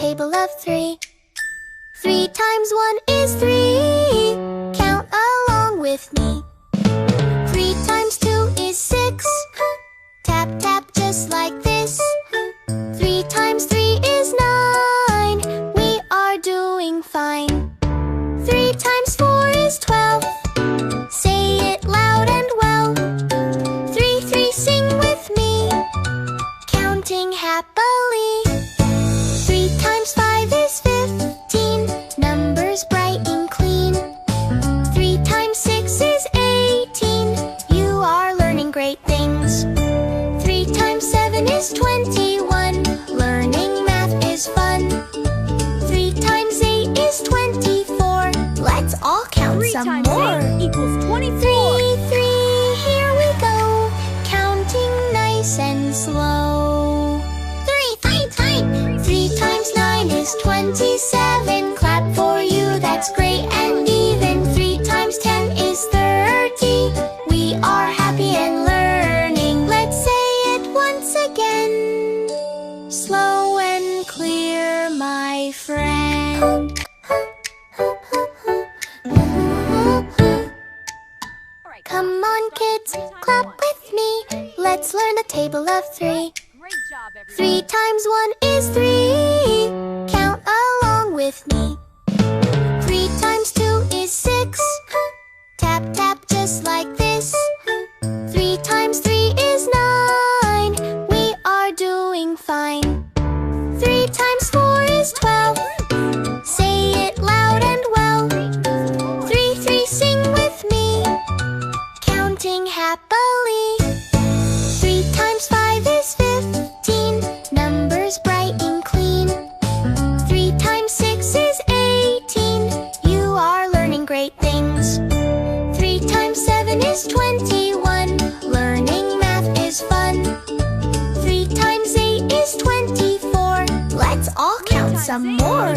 table of 3. 3 times 1 is 3. Count along with me. 3 times 2 is 6. Tap, tap, just like this. 3 times 3 is 9. We are doing fine. 3 times 4 is 12. Say it loud and well. 3, 3, sing with me. Counting happily. 3 times 5 is 15. Numbers bright and clean. 3 times 6 is 18. You are learning great things. 3 times 7 is 21. Learning math is fun. 3 times 8 is 24. Let's all count some more. 3 times 8 equals 24. 3, 3, here we go. Counting nice and slow. 3 times 9 is 27. Clap for you, that's great and even. 3 times 10 is 30. We are happy and learning. Let's say it once again. Slow and clear, my friend. Come on, kids, clap with me. Let's learn the table of 3. Great job, everyone. 3 times 1 is 3. Count along with me. 3 times 2 is 6. Tap, tap, just like this. 3 times 3 is 9. We are doing fine. 3 times 4 is 12. Say it loud and well. 3, 3, sing with me. Counting happily. 3 times 5 is 15. Numbers bright and clean. 3 times 6 is 18. You are learning great things. 3 times 7 is 21. Learning math is fun. 3 times 8 is 24. Let's all count some more.